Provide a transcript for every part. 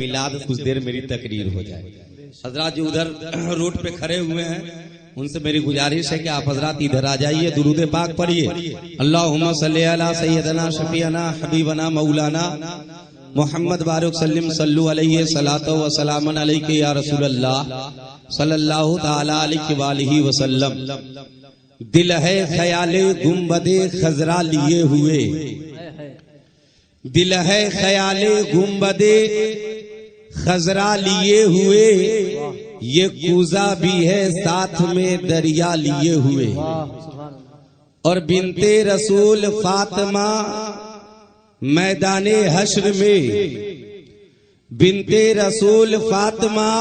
میلاد کچھ دیر میری تقریر ہو جائے. حضرات جو ادھر روڈ پہ کھڑے ہوئے ہیں ان سے میری گزارش ہے کہ آپ حضرات ادھر آ جائیے, درود پاک پڑھیے. اللہم صلی علی سیدنا شفیعنا حبیبنا مولانا محمد بارک سلم صلو علیہ صلاۃ و سلام علیک یا رسول اللہ صلی اللہ تعالی علیہ وآلہ وسلم. دل ہے خیال گنبد خضرا لیے ہوئے, دل ہے خیال گنبد خضرا لیے ہوئے, یہ کوزہ بھی ہے ساتھ میں دریا لیے ہوئے. اور بنت رسول فاطمہ میدان حشر میں, بنت رسول فاطمہ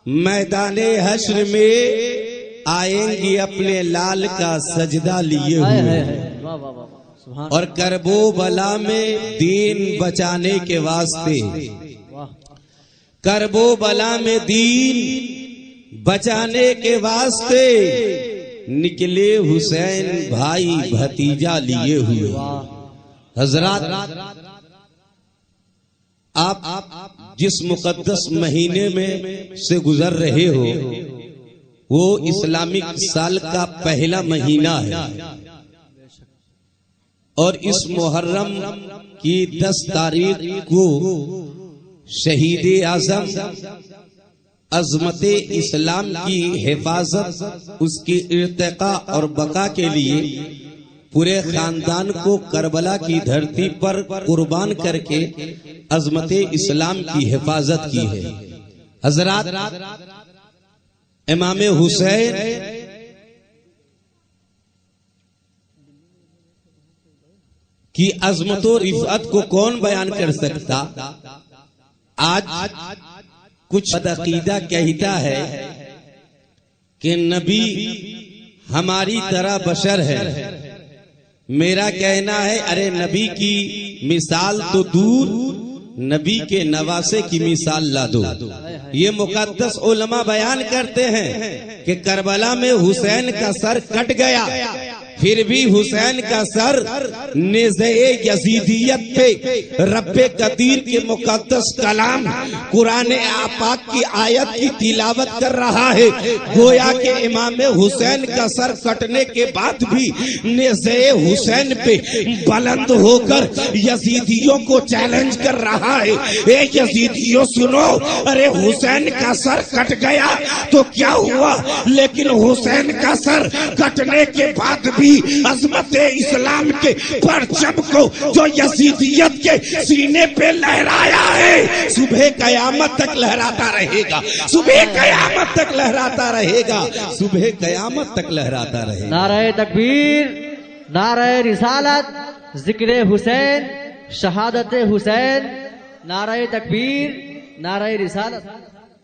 میدان حشر میں آئیں گی اپنے لال کا سجدہ لیے ہوئے. اور کرب و بلا میں دین بچانے کے واسطے, کرب و بلا میں دین بچانے کے واسطے نکلے حسین بھائی بھتیجا لیے ہوئے. حضرات آپ جس مقدس مہینے میں سے گزر رہے ہو وہ اسلامک سال کا پہلا مہینہ ہے, اور اس محرم کی 10 تاریخ کو شہید اعظم عظمت اسلام کی حفاظت, اس کی ارتقاء اور بقا کے لیے پورے خاندان کو کربلا کی دھرتی پر قربان کر کے عظمت اسلام کی حفاظت کی ہے. حضرات امام حسین کی عظمت و رفعت کو کون بیان کر سکتا. آج کچھ بدعقیدہ کہتا ہے کہ نبی ہماری طرح بشر ہے. میرا کہنا ہے ارے نبی کی مثال تو دور, نبی کے نواسے کی مثال لا دو. یہ مقدس علماء بیان کرتے ہیں کہ کربلا میں حسین کا سر کٹ گیا, پھر بھی حسین کا سر نیزہ یزیدیت پہ رب قدیر کے مقدس کلام قرآن پاک کی آیت کی تلاوت کر رہا ہے. گویا کہ امام حسین کا سر کٹنے کے بعد بھی نیزہ حسین پہ بلند ہو کر یزیدیوں کو چیلنج کر رہا ہے. اے یزیدیوں سنو, ارے حسین کا سر کٹ گیا تو کیا ہوا, لیکن حسین کا سر کٹنے کے بعد بھی عظمت اسلام کے پرچم کو جو یزیدیت کے سینے پہ لہرایا ہے صبح قیامت تک لہراتا رہے گا, صبح قیامت تک لہراتا رہے گا, صبح قیامت تک لہراتا رہے گا. نعرہ تکبیر, نعرہ رسالت, ذکر حسین, شہادت حسین, نعرہ تکبیر, نعرہ رسالت.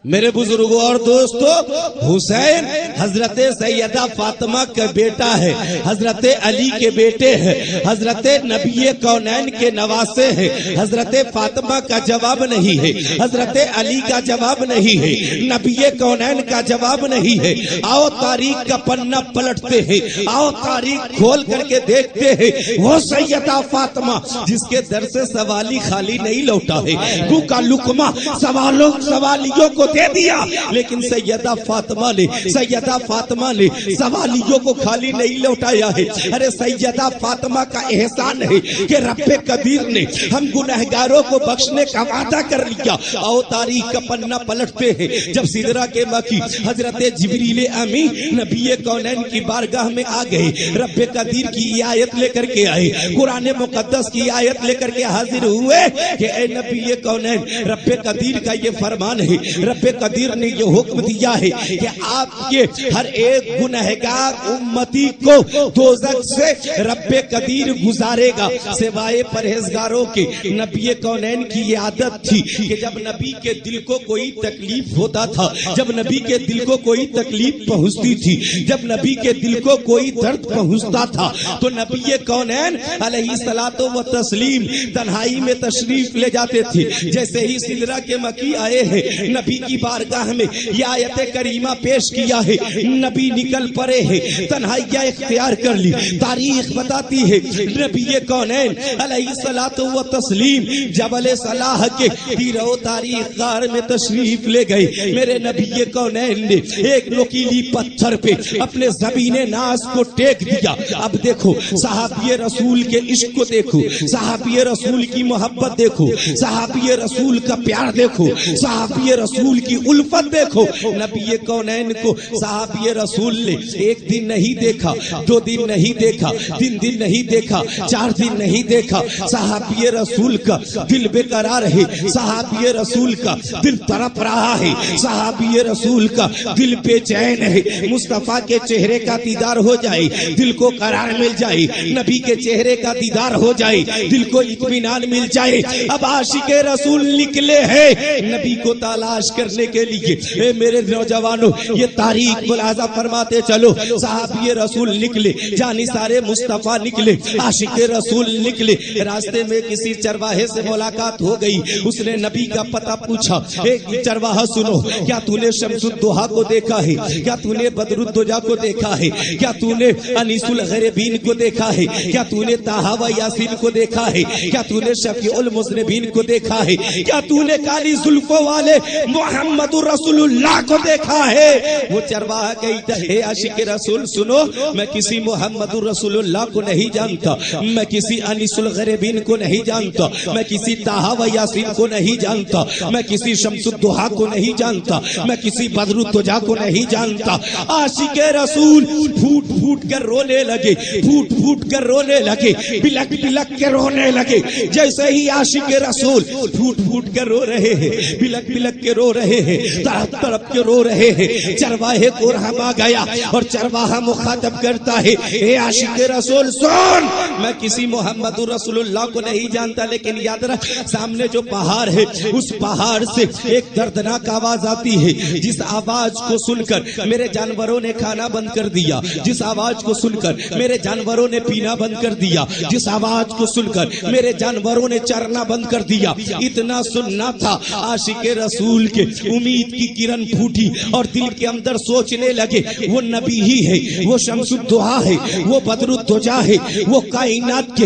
میرے بزرگوں اور دوستو, حسین حضرت سیدہ فاطمہ کا بیٹا ہے, حضرت علی کے بیٹے ہیں, حضرت نبی کونین کے نواسے ہیں. حضرت فاطمہ کا جواب نہیں ہے, حضرت علی کا جواب نہیں ہے, نبی کونین کا جواب نہیں ہے. آؤ تاریخ کا پنہ پلٹتے ہیں, آؤ تاریخ کھول کر کے دیکھتے ہیں. وہ سیدہ فاطمہ جس کے در سے سوالی خالی نہیں لوٹا ہے, تو کا لقمہ سوالیوں کو دے دیا, لیکن سیدہ فاطمہ نے سوالیوں کو خالی نہیں لوٹایا ہے. ارے سیدہ فاطمہ کا احسان ہے کہ رب قدیر نے ہم گنہگاروں کو بخشنے کا وعدہ کر لیا. آؤ تاریخ کا پنہ پلٹتے ہیں. جب سدرہ کے مکی حضرت جبریل امین نبی کونین کی بارگاہ میں آ گئے, رب قدیر کی آیت لے کر کے آئے, قرآن مقدس کی آیت لے کر کے حاضر ہوئے کہ اے نبی کونین, رب قدیر کا یہ فرمان ہے, رب قدیر نے یہ حکم دیا ہے کہ آپ کے ہر ایک گنہگار امتی کو دوزخ سے رب قدیر گزارے گا سوائے پرہیزگاروں کے. نبی کونین کی یہ عادت تھی کہ جب نبی کے دل کو کوئی تکلیف ہوتا تھا, جب نبی کے دل کو کوئی تکلیف پہنچتی تھی, جب نبی کے دل کو کوئی درد پہنچتا تھا, تو نبی کونین علیہ الصلوۃ و تسلیم تنہائی میں تشریف لے جاتے تھے. جیسے ہی سدرہ کے مکی آئے ہیں, نبی کی کی بارگاہ میں یہ آیت کریمہ پیش کیا ہے. نبی نکل پڑے ہیں, تنہائیاں اختیار کر لی. تاریخ بتاتی ہے نبی کونین علیہ الصلوۃ والتسلیم جبل صلاح کے پیرو تاریخ غار میں تشریف لے گئے. میرے نبی کونین نے ایک نوکیلی پتھر پہ اپنے زمین ناز کو ٹیک دیا. اب دیکھو صحابی رسول کے عشق کو دیکھو, صحابی رسول کی محبت دیکھو, صحابی رسول کا پیار دیکھو, صحابی رسول کی الفت دیکھو. نبی کونین کو صحابی رسول نے ایک دن نہیں دیکھا, 2 دن نہیں دیکھا, 3 دن نہیں دیکھا, 4 دن نہیں دیکھا. صحابی رسول کا دل بے قرار ہے, صحابی رسول کا دل تڑپ رہا ہے, صحابی رسول کا دل بے چین ہے. مصطفیٰ کے چہرے کا دیدار ہو جائے دل کو قرار مل جائے, نبی کے چہرے کا دیدار ہو جائے دل کو اطمینان مل جائے. اب عاشق رسول نکلے ہیں نبی کو تلاش کرنے کے لیے. اے میرے نوجوانوں, یہ تاریخ ملاحظہ فرماتے چلو. صحابی رسول نکلے, جانثار مصطفیٰ نکلے, عاشق رسول نکلے. راستے میں کسی چرواہے سے ملاقات ہو گئی, اس نے نبی کا پتہ پوچھا. ایک چرواہا سنو, کیا تو نے شمس الضحیٰ کو دیکھا ہے, کیا تو نے بدر الدجا کو دیکھا ہے, کیا تو نے انیس الغریبین کو دیکھا ہے, کیا تو نے طٰہٰ و یاسین کو دیکھا ہے, کیا تو نے شفیع المذنبین کو دیکھا ہے, کیا تو نے کالی زلفوں والے محمد رسول اللہ کو دیکھا ہے. وہ چرواہا کہتا ہے, اے عاشق رسول سنو, میں کسی محمد رسول اللہ کو نہیں جانتا, میں کسی انیس الغریبین کو نہیں جانتا, میں کسی طٰہٰ و یاسین کو نہیں جانتا, میں کسی شمس الضحیٰ کو نہیں جانتا, میں کسی بدر الدجا کو نہیں جانتا. عاشق رسول پھوٹ پھوٹ کر رونے لگے, پھوٹ پھوٹ کر رونے لگے, بلک بلک کے رونے لگے. جیسے ہی عاشق رسول پھوٹ پھوٹ کر رو رہے ہیں, بلک بلک کے رو رہے ہیں, تڑپ تڑپ کے رو رہے ہیں, چرواہے کو رحم آ گیا اور چرواہا مخاطب کرتا ہے, اے عاشق رسول سن, میں کسی محمد رسول اللہ کو نہیں جانتا, لیکن یاد رکھ سامنے جو پہاڑ ہے اس پہاڑ سے ایک دردناک آواز آتی ہے, جس آواز کو سن کر میرے جانوروں نے کھانا بند کر دیا, جس آواز کو سن کر میرے جانوروں نے پینا بند کر دیا, جس آواز کو سن کر میرے جانوروں نے چرنا بند کر دیا. اتنا سننا تھا. عاشق رسول کے امید کی کرن پھوٹی اور دل کے اندر سوچنے لگے, وہ نبی ہی ہے, وہ شمس الضحیٰ ہے, وہ بدر الدجا ہے, وہ کائنات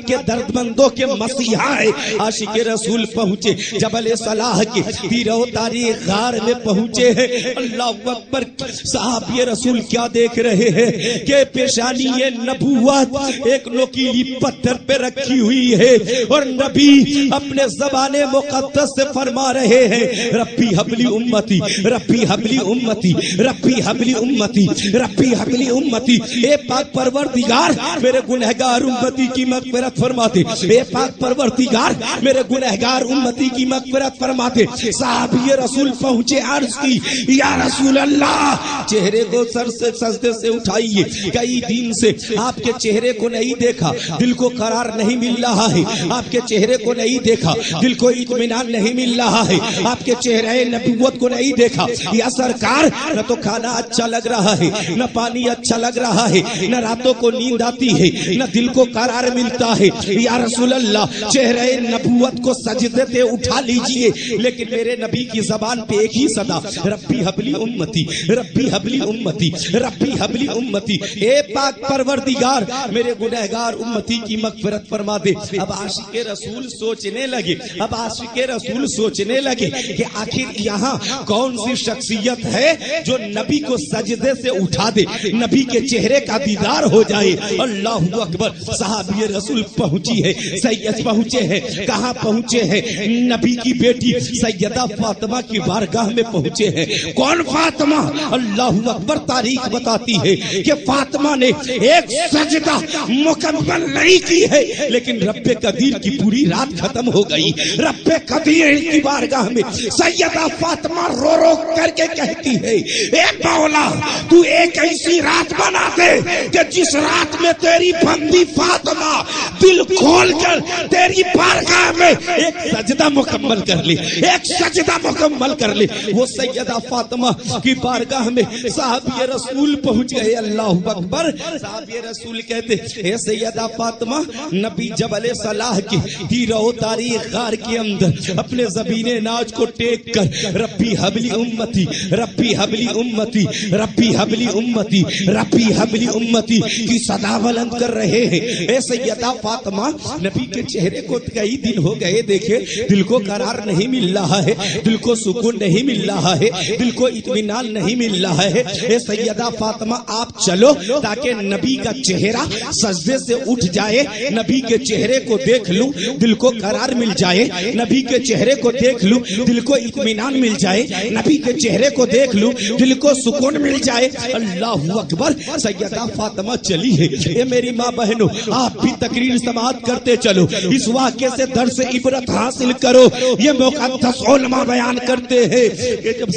کے درد مندوں کے مسیحا ہے. عاشق رسول پہنچے جبل صلاح کے پیرو تاریخ غار میں پہنچے ہیں. اللہ اکبر. صحابی رسول کیا دیکھ رہے ہیں کہ پیشانی نبوت ایک نوکیلی پتھر پہ رکھی ہوئی ہے اور نبی اپنے زبان مقدس سے فرما رہے ہیں, ربی حبلی امتی, ربی حبلی امتی, ربی حبلی امتی, ربی حبلی امتی. اے پاک پروردگار میرے گنہگار امتی کی مغفرت فرما دے, اے پاک پروردگار میرے گنہگار امتی کی مغفرت فرما دے. صحابی رسول پہنچے, عرض کی, یا رسول اللہ, چہرے کو سر سے سجدے سے اٹھائیے, کئی دن سے آپ کے چہرے کو نہیں دیکھا, دل کو قرار نہیں مل رہا ہے, آپ کے چہرے کو نہیں دیکھا, دل کو اطمینان نہیں مل رہا ہے, آپ کے چہرے نبوت کو نہیں دیکھا. یا سرکار, نہ تو کھانا اچھا لگ رہا ہے, نہ پانی اچھا لگ رہا ہے, نہ راتوں کو نیند آتی ہے, نہ دل کو قرار ملتا ہے. یا رسول اللہ, چہرے نبوت کو سجدے سے اٹھا لیجئے. لیکن میرے نبی کی زبان پہ ایک ہی صدا, ربی حبلی امتی, ربی حبلی امتی, ربی حبلی امتی. اے پاک پروردگار میرے گنہگار امتی کی مغفرت فرما دے. اب عاشق رسول سوچنے لگے, اب عاشق رسول سوچنے لگے کہ آخر یہاں کون سی شخصیت ہے جو نبی کو سجدے سے اٹھا دے, نبی کے چہرے کا دیدار ہو جائے. اللہ اکبر. صحابی رسول پہنچی ہے, سید پہنچے ہیں. کہاں پہنچے ہیں؟ نبی کی بیٹی سیدہ فاطمہ کی بارگاہ میں پہنچے ہیں. کون فاطمہ؟ اللہ اکبر. تاریخ بتاتی ہے کہ فاطمہ نے ایک سجدہ مکمل نہیں کی ہے, لیکن رب قدیر کی پوری رات ختم ہو گئی. رب قدیر کی بارگاہ میں سیدہ فاطمہ رو رو کر کے کہتی ہے, اے مولا, تو ایک ایسی رات بنا دے کہ جس رات میں تیری بندی فاطمہ دل کھول کر تیری بارگاہ میں ایک سجدہ مکمل کر لے, ایک سجدہ مکمل کر لے. وہ سیدہ فاطمہ کی بارگاہ میں صحابی رسول پہنچ گئے. اللہ اکبر. صحابی رسول کہتے, اے سیدہ فاطمہ, نبی جبل صلاح کی ہیرو تاریخ غار کے اندر اپنے زمین ناج کو ٹیک کر ربی حبلی امتی، ربی حبلی امتی، ربی حبلی امتی، ربی حبلی امتی کی صدا بلند کر رہے ہیں۔ اے سیدہ فاطمہ، نبی کے چہرے کو کئی دن ہو گئے دیکھے، دل کو قرار نہیں مل رہا ہے، دل کو سکون نہیں مل رہا ہے، دل کو اطمینان نہیں مل رہا ہے۔ اے سیدہ فاطمہ آپ چلو تاکہ نبی کا چہرہ سجدے سے اٹھ جائے، نبی کے چہرے کو دیکھ لوں دل کو قرار مل جائے، نبی کے چہرے کو دیکھ لوں دل کو اطمینان مل جائے، نبی کے چہرے کو دیکھ لوں دل کو سکون مل جائے۔ اللہ اکبر، سیدہ فاطمہ چلی ہے۔ اے میری ماں بہنوں، آپ بھی تقریر سماعت کرتے چلو، اس واقعے سے درس عبرت حاصل کرو۔ یہ مقدس علماء بیان کرتے ہیں کہ جب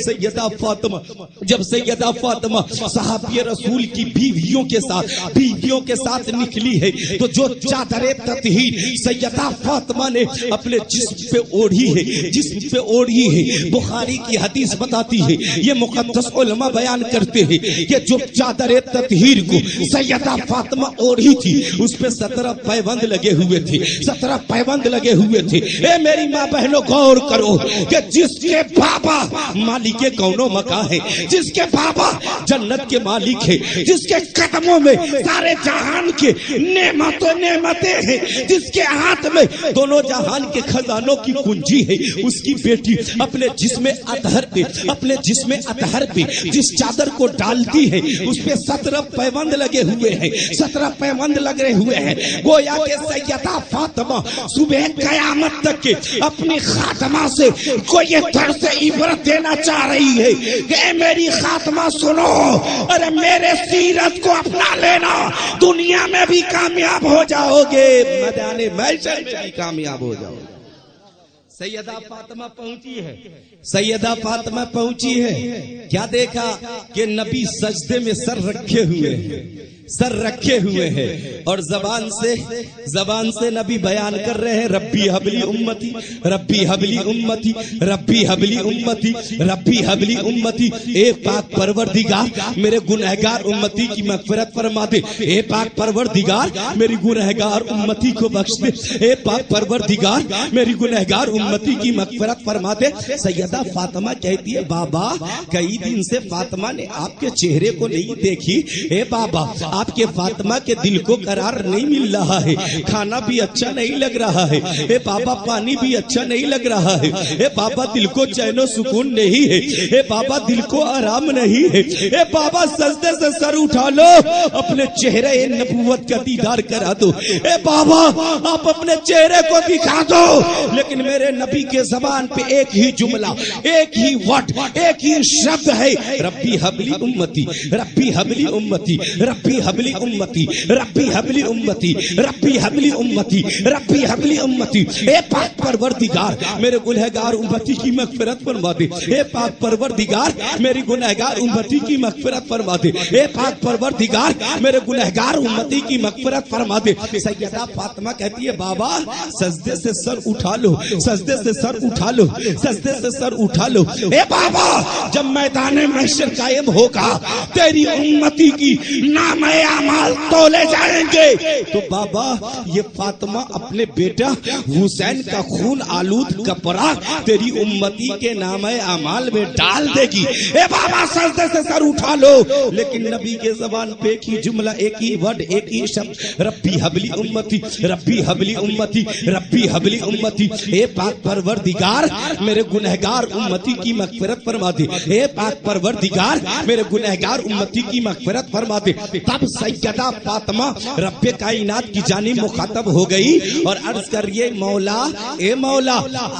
سیدہ فاطمہ صحابی رسول کی بیویوں کے ساتھ نکلی ہے تو جو چادر تطہیر سیدہ فاطمہ نے اپنے جسم پہ اوڑھی ہے، بخاری کی حدیث بتاتی ہے، یہ مقدس علماء بیان کرتے ہیں کہ جو چادر تطہیر کو سیدہ فاطمہ اوڑھی تھی اس پہ 17 پیوند لگے ہوئے تھے، 17 پیوند لگے ہوئے تھے۔ اے میری ماں بہنوں غور کرو کہ جس کے بابا مالک کونو مکان ہے، جس کے بابا جنت کے مالک ہے، جس کے قدموں میں سارے جہان کے نعمتیں ہیں، جس کے ہاتھ میں دونوں جہان کے خزانوں کی کنجی ہے، اس کی بیٹی اپنے جسم اطہر پہ جس چادر کو ڈالتی ہے اس پہ 17 پیوند لگے ہوئے ہیں، 17 پیوند لگے ہوئے ہیں۔ گویا کہ سیدہ فاطمہ صبح قیامت تک کے اپنی خاتمہ سے کوئی یہ درس عبرت دینا چاہ رہی ہے کہ اے میری خاتمہ سنو، ارے میرے سیرت کو اپنا لینا، دنیا میں بھی کامیاب ہو جاؤ گے، میدان محشر میں بھی کامیاب ہو جاؤ گے۔ سیدہ فاطمہ پہنچی ہے، کیا دیکھا کہ نبی سجدے میں سر رکھے ہوئے ہیں اور زبان سے نبی بیان کر رہے ہیں ربی حبلی امتی، ربی حبلی امتی، ربی حبلی امتی، ربی حبلی امتی۔ اے پاک پروردگار میرے گنہگار امتی کی مغفرت فرما دے، اے پاک پروردگار میری گنہگار امتی کو بخش دے، اے پاک پروردگار میری گنہگار امتی کی مغفرت فرما دے۔ سیدہ فاطمہ کہتی ہے بابا کئی دن سے فاطمہ نے آپ کے چہرے کو نہیں دیکھی، اے بابا آپ کے فاطمہ کے دل کو قرار نہیں مل رہا ہے، کھانا بھی اچھا نہیں لگ رہا ہے، اے بابا پانی بھی اچھا نہیں لگ رہا ہے، اے بابا دل کو چین و سکون نہیں ہے، اے بابا دل کو آرام نہیں ہے، اے بابا سجدے سے سر اٹھا لو، اپنے چہرے نبوت کا دیدار کرا دو، اے بابا آپ اپنے چہرے کو دکھا دو۔ لیکن میرے نبی کے زبان پہ ایک ہی جملہ، ایک ہی ورڈ، ایک ہی شبد ہے ربی حبلی امتی، ربی حبلی امتی، ربی حبلی امتی، ربی حبلی امتی، ربی حبلی امتی، ربی حبلی امتی۔ اے پاک پروردگار میرے گنہگار امتی کی مغفرت فرما دے، اے پاک پروردگار میری گنہگار امتی کی مغفرت فرما دے، اے پاک پروردگار میرے گنہگار امتی کی مغفرت فرما دے۔ سیدہ فاطمہ کہتی ہے بابا سجدے سے سر اٹھا لو، سجدے سے سر اٹھا لو، سجدے سے سر اٹھا لو۔ اے بابا جب میدان محشر قائم ہوگا تیری امتی کی نام اعمال تولے جائیں گے تو بابا یہ فاطمہ اپنے بیٹا حسین کا خون آلود کپڑا تیری امتی کے نام اعمال میں ڈال دے گی۔ اے بابا سجدے سے سر اٹھا لو۔ لیکن نبی کے زبان پہ ایک ہی جملہ، ایک ہی ورڈ، ایک ہی شبد ربی حبلی امتی، ربی حبلی امتی، ربی حبلی امتی۔ اے پاک پروردگار میرے گنہگار امتی کی مغفرت فرما دے، اے پاک پروردگار میرے گنہگار امتی کی مغفرت فرما دے۔ تب سیدہ فاطمہ رب کائنات کی جانب مخاطب ہو گئی اور عرض کریے مولا، اے مولا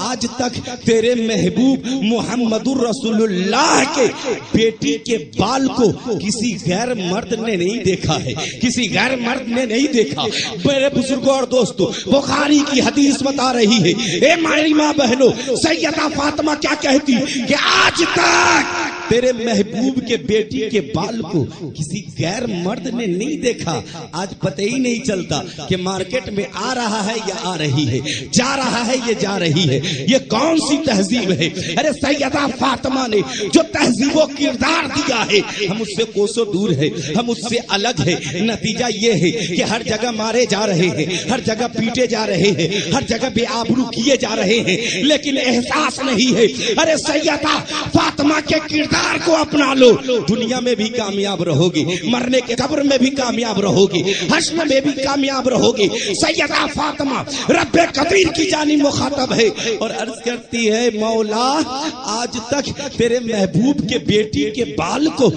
آج تک تیرے محبوب محمد رسول اللہ کے بیٹی کے بال کو کسی غیر مرد نے نہیں دیکھا ہے، کسی غیر مرد نے نہیں دیکھا۔ میرے بزرگوں اور دوستوں بخاری کی حدیث بتا رہی ہے، اے میری ماں بہنوں، سیدہ فاطمہ کیا کہتی کہ آج تک تیرے محبوب کے بیٹی کے بال کو کسی غیر مرد نے نہیں دیکھا. آج پتہ ہی نہیں چلتا کہ مارکیٹ میں آ رہا ہے یا آ رہی ہے, جا رہا ہے یا جا رہی ہے. یہ کون سی تہذیب ہے؟ ارے سیدہ فاطمہ نے جو تہذیب و کردار دیا ہے, ہم اس سے کوسوں دور ہے, ہم اس سے الگ ہے. نتیجہ یہ ہے کہ ہر جگہ مارے جا رہے ہیں, ہر جگہ پیٹے جا رہے ہیں, ہر جگہ بے آبرو کیے جا رہے ہیں, لیکن احساس نہیں ہے. ارے سیدہ فاطمہ کے کردار کو اپنا لو, دنیا میں بھی کامیاب رہو گی, مرنے کے قبر میں بھی کامیاب رہو گی, حشر میں بھی کامیاب رہو گی. سیدہ فاطمہ رب قدیر کی جانب مخاطب ہے اور عرض کرتی ہے, مولا آج تک تیرے محبوب کے بیٹی کے بال کو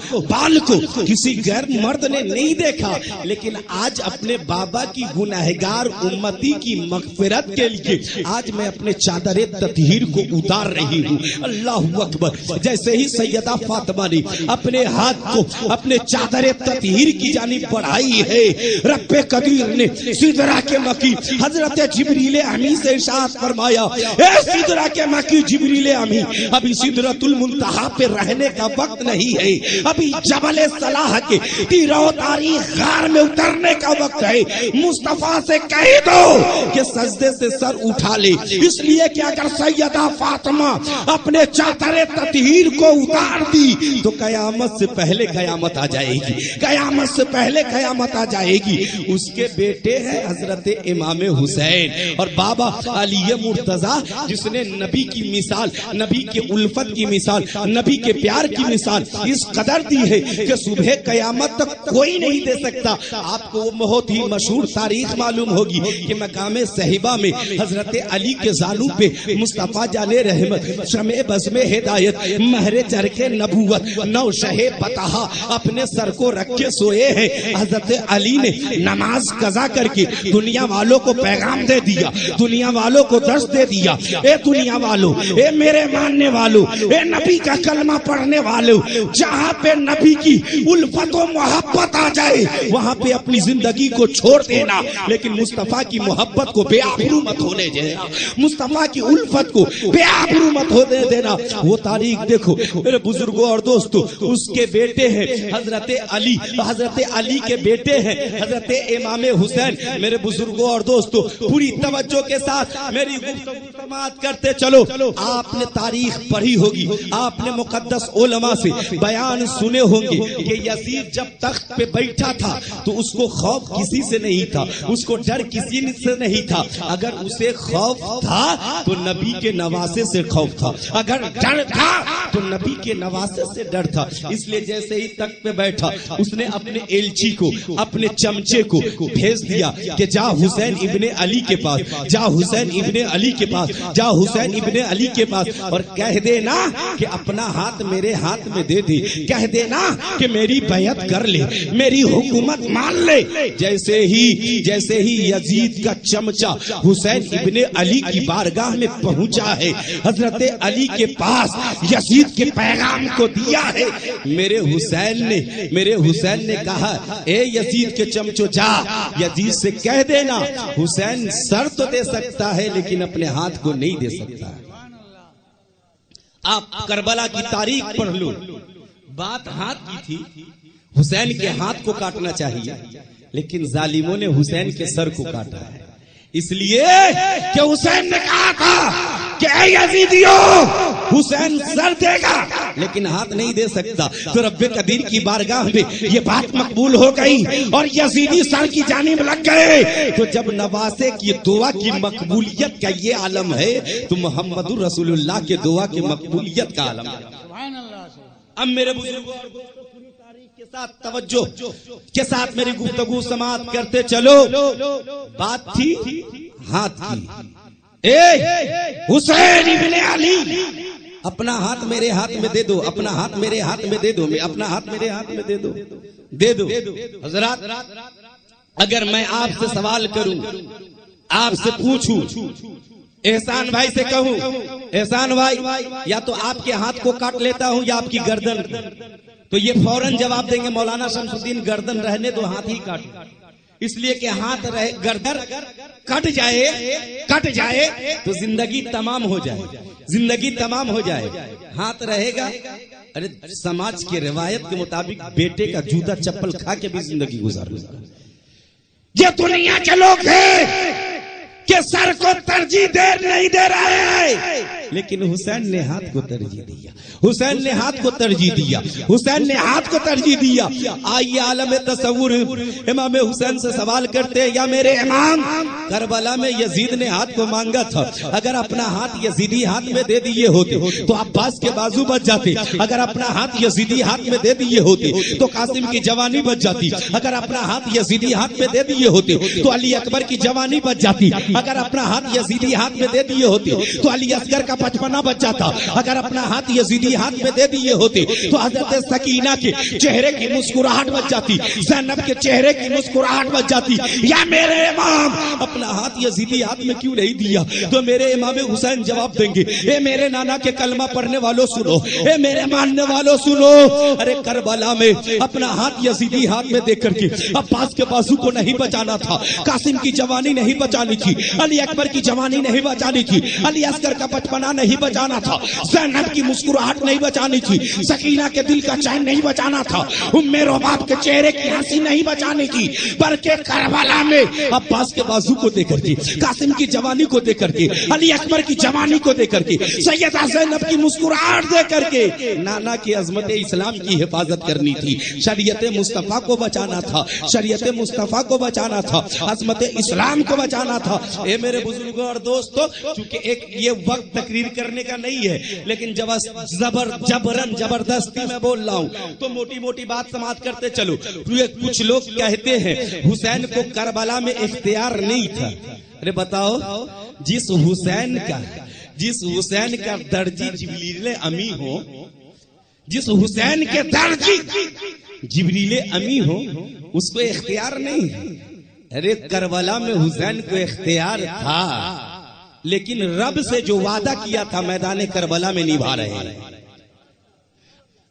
کسی غیر مرد نے نہیں دیکھا, لیکن آج اپنے بابا کی گناہگار امتی کی مغفرت کے لیے آج میں اپنے چادر تطہیر کو اتار رہی ہوں. اللہ اکبر. جیسے ہی سیدہ فاطمہ نے اپنے ہاتھ کو اپنے چادر تطہیر کی جانب بڑھائی ہے, رب قدیر نے سدرہ کے مکی حضرت جبریل امی سے ارشاد فرمایا, اے سدرہ کے مکی جبریل امی, ابھی سدرۃ المنتہا پہ رہنے کا وقت نہیں ہے, ابھی جبل صلاح کے تیرہ و تاریخ غار میں اترنے کا وقت ہے. مصطفیٰ سے کہہ دو کہ سجدے سے سر اٹھا لے, اس لیے کہ اگر سیدہ فاطمہ اپنے چادر تطہیر کو اتار دی تو قیامت سے پہلے قیامت آ جائے گی, قیامت سے پہلے قیامت آ جائے گی. اس کے بیٹے ہیں حضرت امام حسین اور بابا علی مرتضیٰ, جس نے نبی کی مثال, نبی کے الفت کی مثال, نبی کے پیار کی مثال اس قدر دی ہے کہ صبح قیامت تک کوئی نہیں دے سکتا. آپ کو وہ بہت ہی مشہور تاریخ معلوم ہوگی کہ مقام صحیبہ میں حضرت علی کے زانو پہ مصطفیٰ جان رحمت, شمع بزم ہدایت, مہر چرخ نبوت, نو شہ بتہا اپنے سر کو رکھ کے سوئے ہیں. حضرت علی نے نماز قضا کر کے دنیا والوں کو پیغام دے دیا, دنیا والوں کو درس دے دیا, اے دنیا والوں, اے میرے ماننے والوں, اے نبی کا کلمہ پڑھنے والوں, جہاں پہ نبی کی الفت و محبت آ جائے وہاں پہ اپنی زندگی کو چھوڑ دینا, لیکن مصطفیٰ کی محبت کو بے آبرو مت ہونے دینا, مصطفیٰ کی الفت کو بے آبرو مت ہونے دینا. وہ تاریخ دیکھو میرے بزرگوں اور دوستوں, اس کے بیٹے ہیں حضرت علی, حضرت علی کے بیٹے ہیں حضرت امام حسین. میرے بزرگوں اور دوستوں پوری توجہ کے ساتھ میری گفتگو سماعت کرتے چلو. آپ نے تاریخ پڑھی ہوگی, آپ نے مقدس علماء سے بیان سنے ہوں گے کہ یزید جب تخت پہ بیٹھا تھا تو اس کو خوف کسی سے نہیں تھا, اس کو ڈر کسی سے نہیں تھا. اگر اسے خوف تھا تو نبی کے نواسے سے خوف تھا, اگر ڈر تھا تو نبی کے نواسے سے ڈر تھا. اس لیے جیسے ہی تخت پہ بیٹھا اس نے اپنے ایلچی کو, اپنے چمچے کو بھیج دیا کہ جا حسین ابن علی کے پاس, جا حسین ابن علی کے پاس, جا حسین ابن علی کے پاس اور کہہ دینا کہ اپنا ہاتھ میرے ہاتھ میں دے دے, کہہ دینا کہ میری بیعت کر لے, میری حکومت مان لے. جیسے ہی یزید کا چمچہ حسین ابن علی کی بارگاہ میں پہنچا ہے, حضرت علی کے پاس یزید کے پیغام کو دیا ہے. میرے حسین نے کہا, اے یزید کے چمچو جا, یزید سے کہہ دینا حسین سر تو دے سکتا ہے لیکن اپنے ہاتھ کو نہیں دے سکتا. آپ کربلا کی تاریخ پڑھ لو, بات ہاتھ کی تھی, حسین کے ہاتھ کو کاٹنا چاہیے لیکن ظالموں نے حسین کے سر کو کاٹا ہے. اس لیے کہ حسین نے کہا تھا کہ اے یزیدیو, حسین سر دے گا لیکن ہاتھ نہیں دے سکتا. تو رب قدیر کی بارگاہ میں یہ بات مقبول ہو گئی اور یزیدی سر کی جانب لگ گئے. تو جب نواسے کی دعا کی مقبولیت کا یہ عالم ہے تو محمد رسول اللہ کے دعا کی مقبولیت کا عالم ہے. اب میرے بزرگوں اور دوستوں پوری تاریخ کے ساتھ توجہ کے ساتھ میری گفتگو سماعت کرتے چلو. بات تھی ہاتھ کی. اے حسین ابن علی, اپنا ہاتھ میرے ہاتھ میں دے دو, اپنا ہاتھ میرے ہاتھ میں دے دو, اپنا ہاتھ میرے ہاتھ میں دے دو. حضرات, اگر میں آپ سے سوال کروں, آپ سے پوچھوں, احسان بھائی سے کہوں, احسان بھائی یا تو آپ کے ہاتھ کو کاٹ لیتا ہوں یا آپ کی گردن, تو یہ فوراً جواب دیں گے مولانا شمس الدین گردن رہنے دو, ہاتھ ہی کاٹ. اس لیے کہ ہاتھ رہے, گردن کٹ جائے تو زندگی تمام ہو جائے, زندگی تمام ہو جائے. ہاتھ رہے گا ارے سماج کے روایت کے مطابق بیٹے کا جوتا چپل کھا کے بھی زندگی گزار لیا. یہ دنیا کے لوگ ہیں کہ سر کو ترجیح نہیں دے رہے ہیں، لیکن حسین نے ہاتھ کو ترجیح دیا. حسین نے ہاتھ کو ترجیح دیا. حسین نے ہاتھ کو ترجیح دیا. آئیے عالم تصور امام حسین سے سوال کرتے یا میرے امام، کربلا میں یزید نے ہاتھ کو مانگا تھا، اگر اپنا ہاتھ یزیدی ہاتھ میں دے دیے ہوتے تو عباس کے بازو بچ جاتے. اگر اپنا ہاتھ یزیدی ہاتھ میں دے دیے ہوتے تو قاسم کی جوانی بچ جاتی. اگر اپنا ہاتھ یزیدی ہاتھ میں دے دیے ہوتے تو علی اکبر کی جوانی بچ جاتی. اگر اپنا ہاتھ یزیدی ہاتھ میں دے دیے ہوتے تو علی اصغر کا بچپنا بچ جاتا. اگر اپنا ہاتھ یزیدی ہاتھ میں دے دیے ہوتے تو حضرت سکینہ کے چہرے کی مسکراہٹ بچ جاتی، زینب کے چہرے کی مسکراہٹ بچ جاتی. یا میرے امام اپنا ہاتھ یزیدی ہاتھ میں کیوں نہیں دیا؟ تو میرے امام حسین جواب دیں گے، اے میرے نانا کے کلمہ پڑھنے والوں سنو، اے میرے ماننے والوں سنو. ارے کربلا میں اپنا ہاتھ یزیدی ہاتھ میں دے کر کے عباس کے بازو کو نہیں بچانا تھا، قاسم کی جوانی نہیں بچانی تھی، علی اکبر کی جوانی نہیں بچانی تھی، علی اصغر کا بچپنا نہیں بچانا تھا، زینب کی مسکراہٹ نہیں بچانی تھی، سکینہ کے دل کا چین نہیں بچانا تھا، ام رباب کے چہرے کی ہنسی نہیں بچانی تھی، بلکہ کربلا میں عباس کے بازو کو دے کر کے، قاسم کی جوانی کو دے کر کے، علی اکبر کی جوانی کو دے کر کے، سیدہ زینب کی مسکراہٹ دے کر کے نانا کی عظمت اسلام کی حفاظت کرنی تھی، شریعت مصطفیٰ کو بچانا تھا، شریعت مصطفیٰ کو بچانا تھا، عظمت اسلام کو بچانا تھا. اے میرے بزرگوں اور دوستو، چونکہ ایک یہ وقت تقریر کرنے کا نہیں ہے، لیکن جبرن زبردستی میں بول رہا ہوں تو موٹی موٹی بات سماعت کرتے چلو. کچھ لوگ کہتے ہیں حسین کو کربلا میں اختیار نہیں تھا. ارے بتاؤ، جس حسین کا درجی جبریل امی ہو، جس حسین کے درجی جبریل امی ہو، اس کو اختیار نہیں ہے. ارے کربلا میں حسین کو اختیار تھا، لیکن رب سے جو وعدہ کیا تھا میدان کربلا میں نبھا رہے ہیں.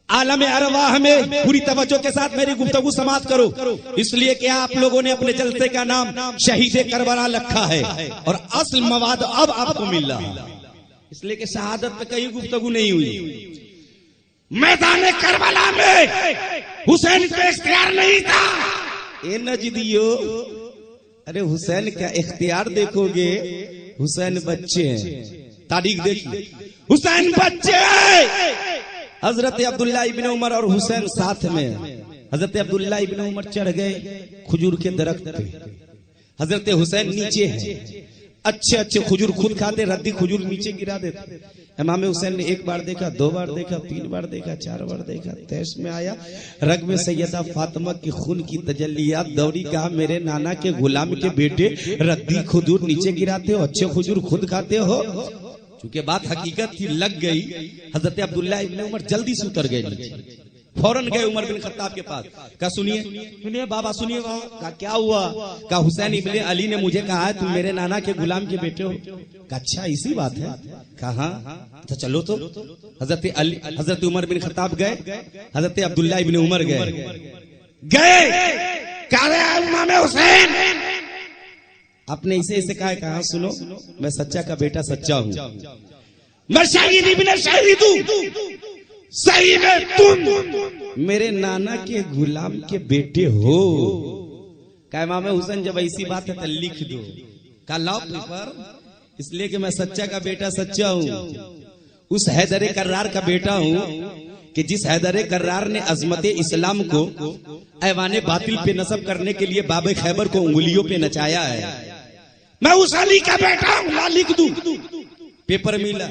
عالم ارواح میں پوری توجہ کے ساتھ میری گفتگو سماعت کرو، اس لیے کہ آپ لوگوں نے اپنے جلسے کا نام شہید کربلا رکھا ہے اور اصل مواد اب آپ کو مل رہا ہے، اس لیے کہ شہادت پہ کہیں گفتگو نہیں ہوئی. میدان کربلا میں حسین کو اختیار نہیں تھا. اے نجدیو، ارے حسین کا اختیار دیکھو گے، حسین بچے ہیں. تاریخ دیکھیے، حسین بچے ہیں. حضرت عبداللہ ابن عمر اور حسین ساتھ میں. حضرت عبداللہ ابن عمر چڑھ گئے کھجور کے درخت پہ، حضرت حسین نیچے ہیں. اچھے اچھے کھجور خود کھاتے، ردی کھجور نیچے گرا دیتے. امام حسین نے ایک بار دیکھا، دو بار دیکھا، تین بار دیکھا، چار بار دیکھا. تیش میں آیا، رگ میں سیدہ فاطمہ کی خون کی تجلیات دوڑی. کہا میرے نانا کے غلام کے بیٹے ردی کھجور نیچے گراتے ہو، اچھے کھجور خود کھاتے ہو. چونکہ بات حقیقت تھی، لگ گئی. حضرت عبداللہ ابن عمر جلدی سے اتر گئے نیچے، فوراً گئے عمر بن خطاب کے پاس. کہا سنیے بابا سنیے. کہا کیا ہوا؟ کہا حسین ابن علی نے مجھے کہا ہے تم میرے نانا کے غلام کے بیٹے ہو. کہا اچھا اسی بات ہے؟ کہا ہاں. تو چلو تو حضرت عمر بن خطاب گئے، حضرت عبداللہ ابن عمر گئے. کہا امام حسین، آپ نے اسے کہا سنو، میں سچا کا بیٹا سچا ہوں، میں شہید ابن شہید ہوں، صحیح میں تم میرے نانا کے غلام کے بیٹے ہو. کہا امام حسین جب ایسی بات ہے تو لکھ دو. کہا لاؤ پیپر، اس لیے کہ میں سچا کا بیٹا سچا ہوں، اس حیدر کرار کا بیٹا ہوں کہ جس حیدر کرار نے عظمت اسلام کو ایوان باطل پہ نصب کرنے کے لیے باب خیبر کو انگلیوں پہ نچایا ہے. میں اس علی کا بیٹا ہوں، لا لکھ دوں. پیپر ملا.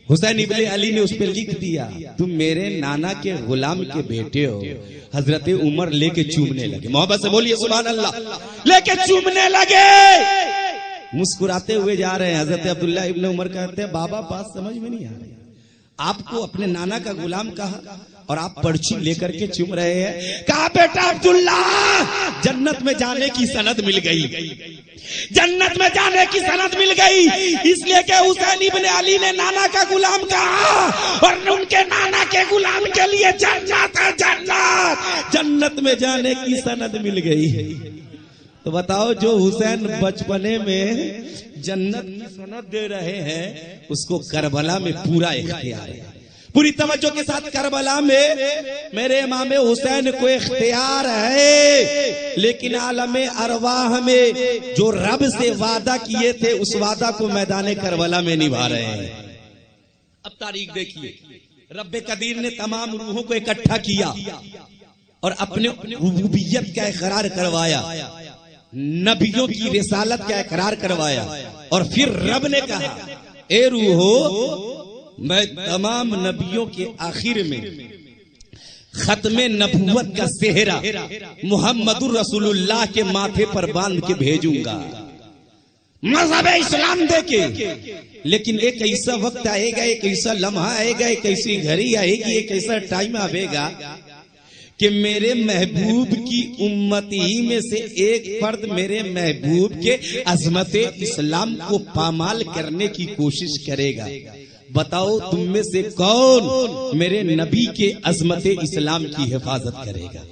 حسین ابن علی نے اس پہ لکھ دیا تم میرے نانا کے غلام کے بیٹے ہو. حضرت عمر لے کے چومنے لگے. محبت سے بولیے سبحان اللہ. لے کے چومنے لگے، مسکراتے ہوئے جا رہے ہیں. حضرت عبداللہ ابن عمر کہتے ہیں بابا بات سمجھ میں نہیں آ رہی، آپ کو اپنے نانا کا غلام کہا اور آپ پرچی لے کر کے چوم رہے ہیں. کہا بیٹا عبداللہ، جنت میں جانے کی سند مل گئی، جنت میں جانے کی سند مل گئی، اس لیے کہ حسین ابن علی نے نانا کا غلام کہا اور ان کے نانا کے غلام کے لیے جنت ہے، جنت میں جانے کی سند مل گئی. تو بتاؤ جو حسین بچپنے میں جنت کی سند دے رہے ہیں، اس کو کربلا میں پورا اختیار ہے. پوری توجہ کے ساتھ کربلا میں میرے امام حسین کو اختیار ہے، لیکن عالم ارواح میں جو رب سے وعدہ کیے تھے اس وعدہ کو میدان کربلا میں نبھا رہے ہیں. اب تاریخ دیکھیے، رب قدیر نے تمام روحوں کو اکٹھا کیا اور اپنے ربوبیت کا اقرار کروایا، نبیوں کی رسالت کا اقرار کروایا، اور پھر رب نے کہا اے روحو، میں تمام نبیوں کے آخر میں ختم نبوت کا سہرا محمد رسول اللہ کے ماتھے پر باندھ کے بھیجوں گا، مذہب اسلام دے کے. لیکن ایک ایسا وقت آئے گا، ایک ایسا لمحہ آئے گا، ایک ایسی گھڑی آئے گی، ایک ایسا ٹائم آئے گا کہ میرے محبوب کی امت ہی میں سے ایک فرد میرے محبوب کے عظمت اسلام کو پامال کرنے کی کوشش کرے گا. بتاؤ تم میں سے کون میرے نبی کے عظمت اسلام کی حفاظت کرے گا؟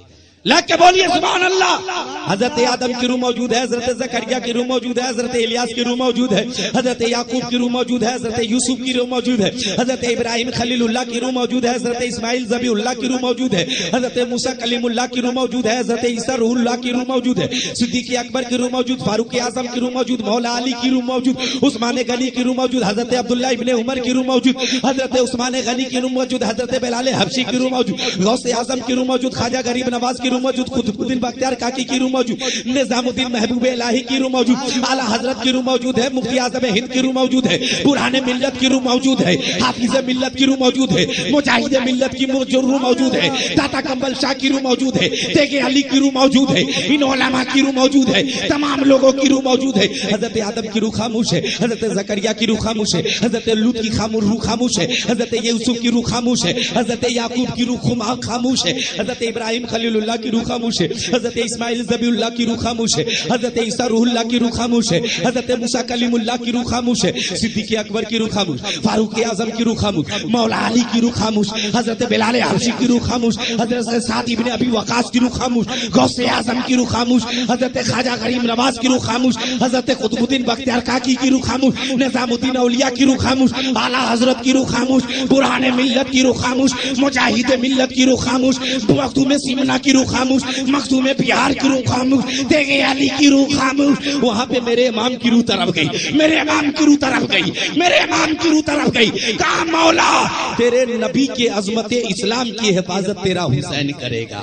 لاکھ بولیے سبحان اللہ. حضرت آدم کی روح موجود ہے، حضرت زکریا کی روح موجود ہے، حضرت الیاس کی روح موجود ہے، حضرت یعقوب کی روح موجود ہے، حضرت یوسف کی روح موجود ہے، حضرت ابراہیم خلیل اللہ کی روح موجود ہے، حضرت اسماعیل ذبی اللہ کی روح موجود ہے، حضرت موسیٰ کلیم اللہ کی روح موجود ہے، حضرت عیسیٰ روح اللہ کی روح موجود ہے، صدیق اکبر کی روح موجود، فاروق اعظم کی روح موجود، مولا علی کی روح موجود، عثمان غنی کی روح موجود، حضرت عبداللہ ابن عمر کی روح موجود، حضرت عثمان غنی کی روح موجود، حضرت بلال حبشی کی روح موجود، غوث اعظم کی روح موجود، خواجہ غریب نواز کی روح موجود، قطب الدین بختیار کاکی کی روح موجود، نظام الدین محبوب الہی کی روح موجود، اعلیٰ حضرت کی روح موجود ہے، مفتی اعظم ہند کی روح موجود ہے، برہان ملت کی روح موجود ہے، حافظ ملت کی روح موجود ہے، مجاہد ملت کی روح موجود ہے، داتا کمبل شاہ کی روح موجود ہے، تیغ علی کی روح موجود ہے، ان علماء کی روح موجود ہے، تمام لوگوں کی روح موجود ہے. حضرت آدم کی روح خاموش ہے، حضرت زکریا کی روح خاموش ہے، حضرت لوط کی روح خاموش ہے، حضرت یوسف کی روح خاموش ہے، حضرت یعقوب کی روح خاموش ہے، حضرت ابراہیم خلیل اللہ کی روح خاموش ہے، حضرت اسماعیل ذبی اللہ کی روح خاموش ہے، حضرت عیسیٰ روح اللہ کی روح خاموش ہے، حضرت موسیٰ کلیم اللہ کی روح خاموش ہے، صدیق اکبر کی روح خاموش، فاروق اعظم کی روح خاموش، مولا علی کی روح خاموش، حضرت بلال حبشی کی روح خاموش، حضرت سعد ابن ابی وقاص کی روح خاموش، غوث اعظم کی روح خاموش، حضرت خواجہ غریب نواز کی روح خاموش، حضرت قطب الدین بختیار کاکی کی روح خاموش، نظام الدین اولیاء کی روح خاموش، اعلیٰ حضرت کی روح خاموش، برہان ملت کی روح خاموش، مجاہد ملت کی روح خاموش، مخدوم سیمنا کی روح خاموش، مخدوم بہار کی روح خاموش، تیغ علی کی روح خاموش. وہاں پہ میرے امام کی روح طرف گئی، میرے امام کی روح طرف گئی، میرے امام کی روح طرف گئی. کہا مولا تیرے نبی کے عظمت اسلام کی حفاظت تیرا حسین کرے گا،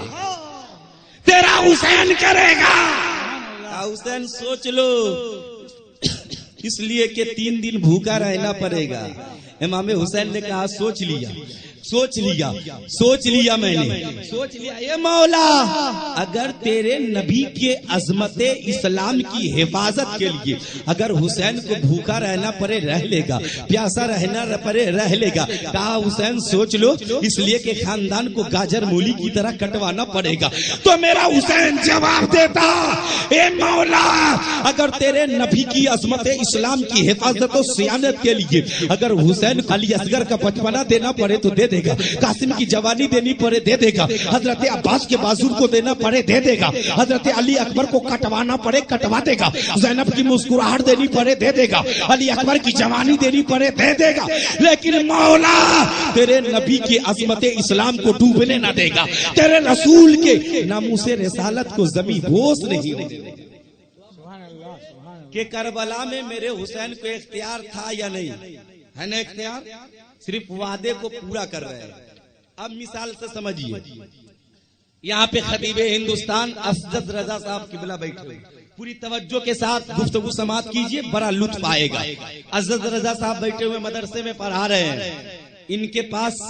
تیرا حسین کرے گا. حسین سوچ لو، اس لیے کہ 3 دن بھوکا رہنا پڑے گا. امام حسین نے کہا سوچ لیا، سوچ لیا، سوچ لیا، میں نے سوچ لیا اے مولا، اگر تیرے نبی کے عظمت اسلام کی حفاظت کے لیے اگر حسین کو بھوکا رہنا پڑے رہ لے گا، پیاسا رہنا پڑے رہ لے گا. کہا حسین سوچ لو، اس لیے کہ خاندان کو گاجر مولی کی طرح کٹوانا پڑے گا. تو میرا حسین جواب دیتا اے مولا، اگر تیرے نبی کی عظمت اسلام کی حفاظت و صیانت کے لیے اگر حسین علی اصغر کا بچپنا دینا پڑے تو دے دے گا، قاسم کی جوانی دینی پڑے دے دے گا، حضرت عباس کے بازور کو دینا پڑے دے دے گا، حضرت علی اکبر کو کٹوانا پڑے کٹوا دے گا، زینب کی مسکراہٹ دینی پڑے دے دے گا، علی اکبر کی جوانی دینی پڑے دے دے گا. لیکن مولا تیرے نبی کی عظمت اسلام کو ڈوبنے نہ دے گا، تیرے رسول کے ناموس رسالت کو زمین بوس نہیں ہونے دے گا. کہ کربلا میں میرے حسین کو اختیار تھا یا نہیں ہے؟ نا اختیار، صرف وعدے کو پورا کر رہے ہیں. اب مثال سے سمجھیے، یہاں پہ خطیب ہندوستان اسجد رضا صاحب قبلہ بیٹھے ہوئے، پوری توجہ کے ساتھ گفتگو سماعت کیجئے، بڑا لطف آئے گا. اسجد رضا صاحب بیٹھے ہوئے مدرسے میں پڑھا رہے ہیں. ان کے پاس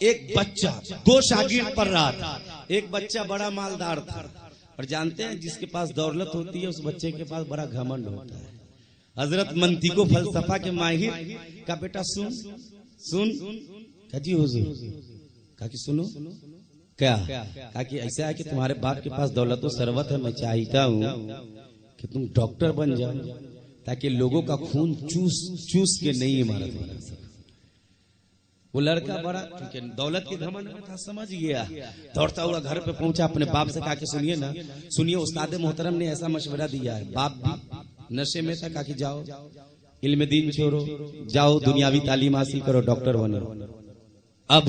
ایک بچہ 2 شاگرد پڑھ رہا تھا. ایک بچہ بڑا مالدار تھا، اور جانتے ہیں جس کے پاس دولت ہوتی ہے اس بچے کے پاس بڑا گھمنڈ ہوتا ہے. حضرت منطق فلسفہ کے ماہر کا بیٹا سن کہا جی حضور، کہا کہ سنو، کیا کہا کہ ایسا ہے کہ تمہارے باپ کے پاس دولت و ثروت ہے، میں چاہتا ہوں کہ تم ڈاکٹر بن جاؤ تاکہ لوگوں کا خون چوس کے نئی عمارت بنا سکو. وہ لڑکا بڑا کیونکہ دولت کے گھمنڈ میں تھا، سمجھ گیا، دوڑتا ہوا گھر پہ پہنچا، اپنے باپ سے کہا کہ سنیے نا، سنیے استاد محترم نے ایسا مشورہ دیا ہے. باپ بھی نشے میں تھا، کہا کہ جاؤ علم دین چھوڑو، جاؤ دنیاوی تعلیم حاصل کرو، ڈاکٹر بنو۔ اب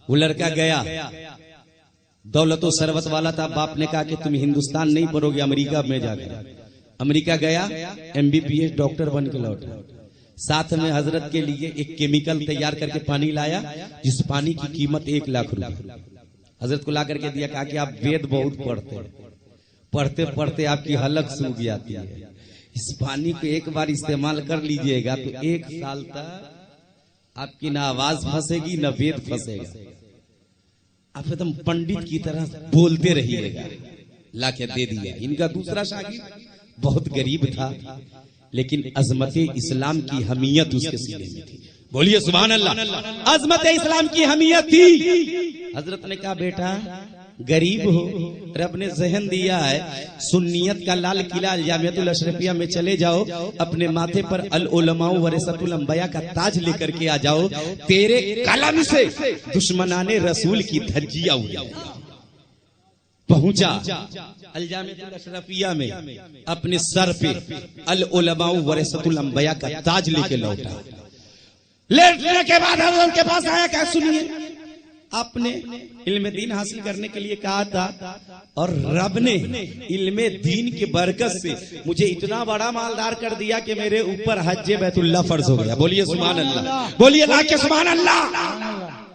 وہ لڑکا گیا، دولت و ثروت والا تھا، باپ نے کہا کہ تم ہندوستان نہیں پڑھو گے، امریکہ میں جا کے۔ امریکہ گیا، MBBS ڈاکٹر بن کے لوٹا، ساتھ میں حضرت کے لیے ایک کیمیکل تیار کر کے پانی لایا جس پانی کی قیمت 1 لاکھ روپے حضرت کو لا کر کے دیا، کہا کہ آپ وید بہت پڑھتے پڑھتے آپ کی حلق سوکھ جاتی ہے، اس پانی کو ایک بار استعمال کر لیجئے گا تو 1 سال تک آپ کی نہ آواز پھنسے گی نہ وید پھنسے گا، آپ ایک دم پنڈت کی طرح بولتے رہیے گا۔ لا کے دے دیا۔ ان کا دوسرا شاگرد بہت غریب تھا لیکن عظمت اسلام کی حمیت اس کے سینے میں تھی، بولیے سبحان اللہ، عظمت اسلام کی حمیت تھی۔ حضرت نے کہا بیٹا غریب ہو، رب نے ذہن دیا ہے، سنیت کا لال قلعہ جامعۃ الاشرفیہ میں چلے جاؤ، اپنے ماتھے پر العلماء ورثۃ الانبیاء کا تاج لے کر کے آ جاؤ، تیرے قلم سے دشمنان رسول کی دھجیاں اڑ جائیں۔ پہنچا الجامعۃ الاشرفیہ میں، اپنے سر پہ العلماء ورثۃ الانبیاء کا تاج لے کے لوٹا۔ لیٹنے کے بعد حضرت کے پاس آیا، کہ سنیے آپ نے علم دین حاصل کرنے کے لیے کہا تھا اور رب نے علم دین کی برکت سے مجھے اتنا بڑا مالدار کر دیا کہ میرے اوپر حج بیت اللہ فرض ہو گیا، بولیے سبحان اللہ، بولیے لا کے سبحان اللہ۔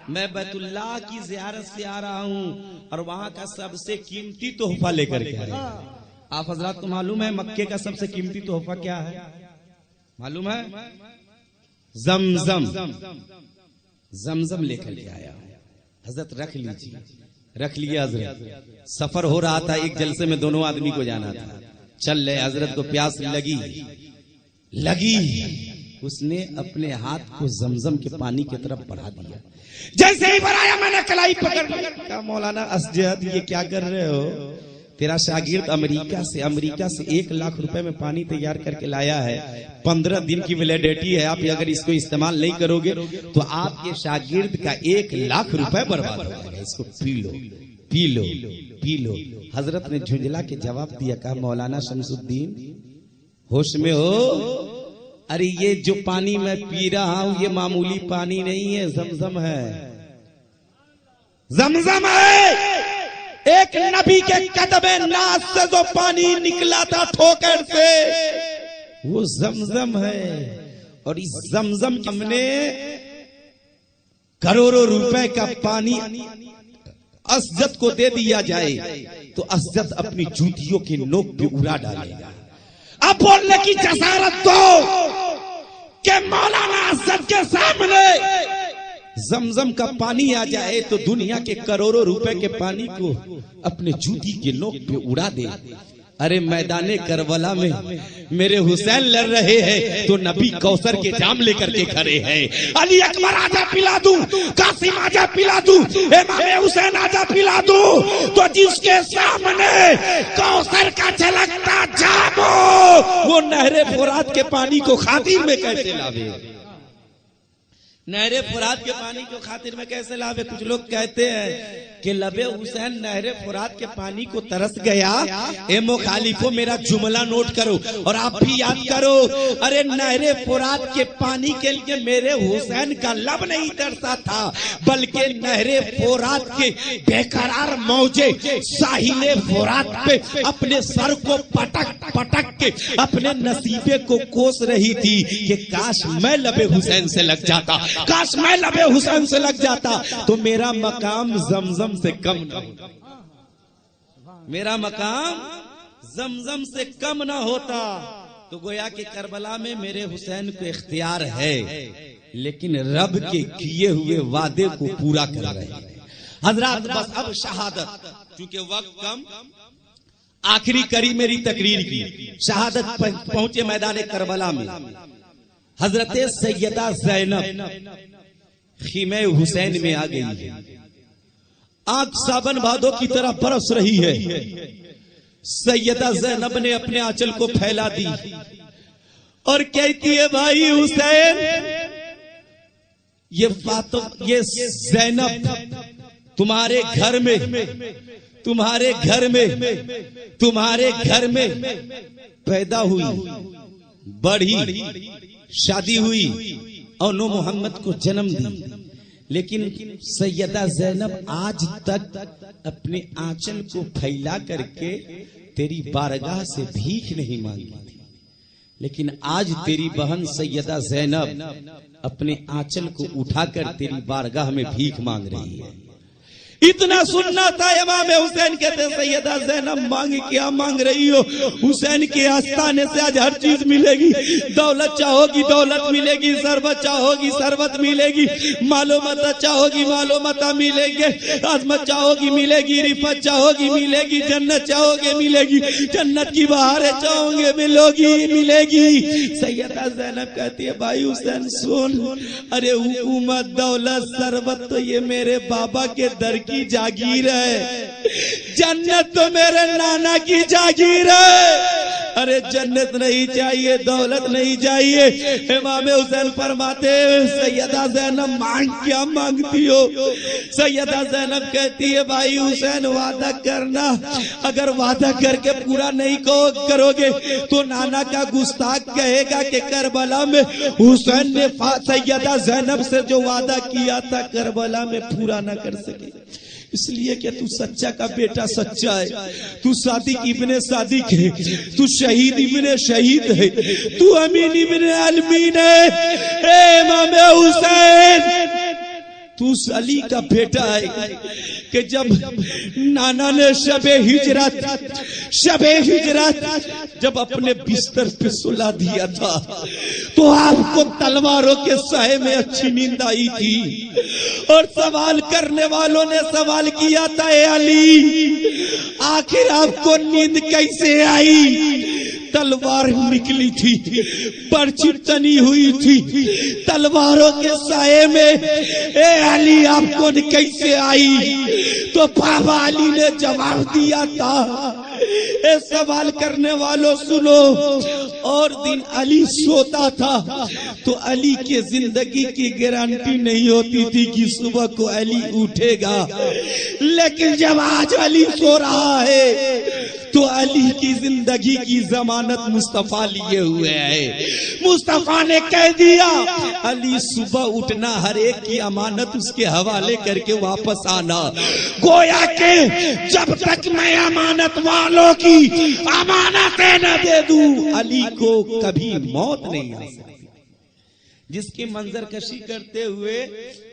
میں بیت اللہ کی زیارت سے آ رہا ہوں اور وہاں کا سب سے قیمتی تحفہ لے کر کے آیا۔ آپ حضرات کو معلوم ہے مکے کا سب سے قیمتی تحفہ کیا ہے؟ معلوم ہے؟ زمزم، زمزم لے کر کے آیا۔ حضرت رکھ لیجیے، رکھ لیے حضرت۔ سفر ہو رہا تھا، ایک جلسے میں دونوں آدمی کو جانا تھا، چل رہے، حضرت کو پیاس لگی، اس نے اپنے ہاتھ کو زمزم کے پانی کی طرف بڑھا دیا، جیسے ہی بڑھایا میں نے کلائی پکڑ لی۔ کہا مولانا اسجد یہ کیا کر رہے ہو؟ تیرا شاگرد امریکہ سے 1 لاکھ روپے میں پانی تیار کر کے لایا ہے، 15 دن کی ویلیڈیٹی ہے، آپ اگر اس کو استعمال نہیں کرو گے تو آپ کے شاگرد کا 1 لاکھ روپے برباد ہو جائے گا، اس کو پی لو۔ حضرت نے جھنجلا کے جواب دیا، کہا مولانا شمس الدین ہوش میں ہو؟ ارے یہ جو پانی میں پی رہا ہوں یہ معمولی پانی نہیں ہے، زمزم ہے، زمزم ہے۔ ایک نبی کے قدم ناز سے جو پانی نکلا تھا ٹھوکر سے وہ زمزم ہے، اور اس زمزم ہم نے کروڑوں روپے کا پانی اسجد کو دے دیا جائے تو اسجد اپنی جوتیوں کے نوک پہ اڑا ڈالے گا۔ اب بولنے کی جسارت دو کہ مولانا اسجد کے سامنے زمزم کا پانی آ جائے تو دنیا کے کروڑوں روپے کے پانی کو اپنے جوتی کے نوک پہ اڑا دے۔ ارے میدان کربلا میں میرے حسین لڑ رہے ہیں تو نبی کوثر کے جام لے کر کے کھڑے ہیں، علی اکبر آجا پلا دوں، قاسم آجا پلا دوں، امام حسین آجا پلا دوں، تو جس کے سامنے کوثر کا چھلکتا جام ہو وہ نہر فرات کے پانی کو خاطر میں کیسے لاوے؟ نہر فرات کے پانی کو خاطر میں کیسے لاوے؟ کچھ لوگ کہتے ہیں کہ لبے حسین نہر فرات کے پانی کو ترس گیا۔ اے مخالفوں میرا جملہ نوٹ کرو اور آپ بھی یاد کرو، ارے نہر فرات کے پانی کے لیے میرے حسین کا لب نہیں ترسا تھا بلکہ نہر فرات کے بے قرار موجیں ساحل فرات پہ اپنے سر کو پٹک پٹک کے اپنے نصیبے کو کوس رہی تھی کہ کاش میں لبے حسین سے لگ جاتا، کاش میں لبے حسین سے لگ جاتا تو میرا مقام زمزم سے کم نہ ہوتا، میرا مقام زمزم سے کم نہ ہوتا۔ تو گویا کہ کربلا میں میرے حسین کو اختیار ہے لیکن رب کے کیے ہوئے وعدے کو پورا کر رہے ہیں۔ حضرات بس اب شہادت، چونکہ وقت کم، آخری کری میری تقریر کی، شہادت پہنچے میدان کربلا میں۔ حضرت سیدہ زینب خیمہ حسین میں آ گئی ہے، آنکھ سابن بھادو کی طرح برس رہی ہے۔ سیدہ زینب نے اپنے آنچل کو پھیلا دی اور کہتی ہے بھائی حسین، یہ زینب تمہارے گھر میں پیدا ہوئی، بڑھی، شادی ہوئی اور نو محمد کو جنم دی، لیکن سیدہ زینب آج تک اپنے آنچل کو پھیلا کر کے تیری بارگاہ سے بھیک نہیں مانگی تھی، لیکن آج تیری بہن سیدہ زینب اپنے آنچل کو اٹھا کر تیری بارگاہ میں بھیک مانگ رہی ہے۔ اتنا سننا تھا، امام حسین کہتے ہیں سیدہ زینب مانگ کیا مانگ رہی ہو؟ حسین کے آستانے سے آج ہر چیز ملے گی، دولت چاہو گی دولت ملے گی، ثروت چاہو گی ثروت ملے گی، مال و متا چاہو گی مال و متا ملے گی، عظمت چاہو گی ملے گی، رفت چاہو گی ملے گی، جنت چاہو گے ملے گی، جنت کی بہاریں چاہو گے ملے گی۔ سیدہ زینب کہتی ہے بھائی حسین سن، ارے حکومت دولت ثروت تو یہ میرے بابا کے در کی جاگیر ہے، جنت تو میرے نانا کی جاگیر ہے، ارے جنت نہیں چاہیے دولت نہیں چاہیے۔ امام حسین فرماتے سیدہ زینب مانگ کیا مانگتی ہو؟ سیدہ زینب کہتی ہے بھائی حسین وعدہ کرنا، اگر وعدہ کر کے پورا نہیں کرو گے تو نانا کا گستاخ کہے گا کہ کربلا میں حسین نے سیدہ زینب سے جو وعدہ کیا تھا کربلا میں پورا نہ کر سکے، اس لیے کہ تو سچا کا بیٹا سچا ہے، تو صادق ابن صادق ہے، تو شہید ابن شہید ہے، تو امین ابن علمین ہے، اے امام حسین تو اس علی کا بیٹا ہے کہ جب نانا نے شب ہجرت جب اپنے بستر پہ سلا دیا تھا تو آپ کو تلواروں کے سائے میں اچھی نیند آئی تھی، اور سوال کرنے والوں نے سوال کیا تھا اے علی آخر آپ کو نیند کیسے آئی؟ تلوار نکلی تھی، پرچی تنی ہوئی تھی تلواروں کے سائے میں، اے علی آپ کو کیسے آئی؟ تو بابا علی نے جواب دیا تھا اے سوال کرنے والوں سنو، اور دن علی سوتا تھا تو علی کے زندگی کی گارنٹی نہیں ہوتی تھی کہ صبح کو علی اٹھے گا، لیکن جب آج علی سو رہا ہے تو علی کی زندگی کی ضمانت مصطفیٰ لیے ہوئے ہے۔ مصطفیٰ نے کہہ دیا علی صبح اٹھنا ہر ایک کی امانت اس کے حوالے کر کے واپس آنا، گویا کہ جب تک میں امانت والوں کی امانتیں نہ دے دوں علی کو کبھی موت نہیں آ سکتی۔ جس کی منظر کشی کرتے ہوئے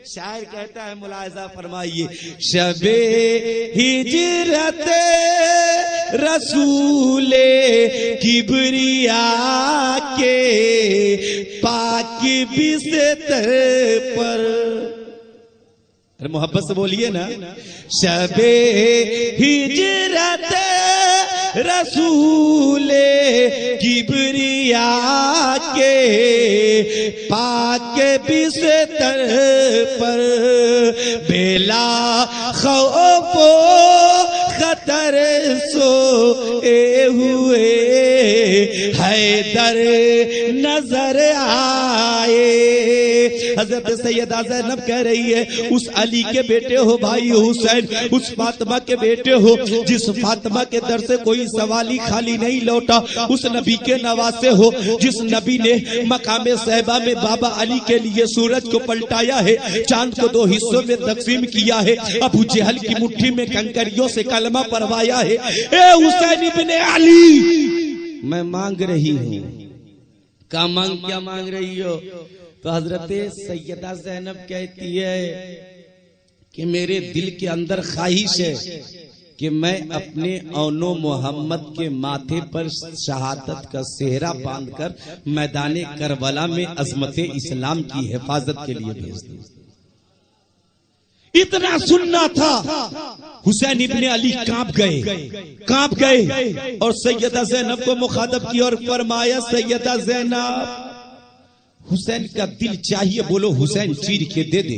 شاعر کہتا ہے ملاحظہ فرمائیے، شب ہجرت رسول کبریا کے پاک بستر پر، محبت سے بولیے نا، شب ہجرت رسول کبریا کے پاک بستر پر بلا خوف و خطر سوئے ہوئے حیدر نظر آئے۔ حضرت سیدہ زینب کہہ رہی ہے اس علی کے بیٹے ہو بھائی حسین، اس فاطمہ کے بیٹے ہو جس فاطمہ کے در سے کوئی سوالی خالی نہیں لوٹا، اس نبی کے نواسے ہو جس نبی نے مقام صحبہ میں بابا علی کے لیے سورج کو پلٹایا ہے، چاند کو 2 حصوں میں تقسیم کیا ہے، ابو جہل کی مٹھی میں کنکریوں سے کلمہ پڑھوایا ہے۔ اے حسین ابن علی میں مانگ رہی ہوں، کیا مانگ رہی ہو؟ تو حضرت سیدہ زینب کہتی ہے کہ میرے دل کے اندر خواہش ہے کہ میں اپنے اونو محمد کے ماتھے پر شہادت کا سہرا باندھ کر میدان کربلا میں عظمت اسلام کی حفاظت کے لیے بھیج دوں۔ اتنا سننا تھا، حسین ابن علی کانپ گئے اور سیدہ زینب کو مخاطب کی اور فرمایا سیدہ زینب حسین کا دل چاہیے بولو حسین چیر کے دے دے،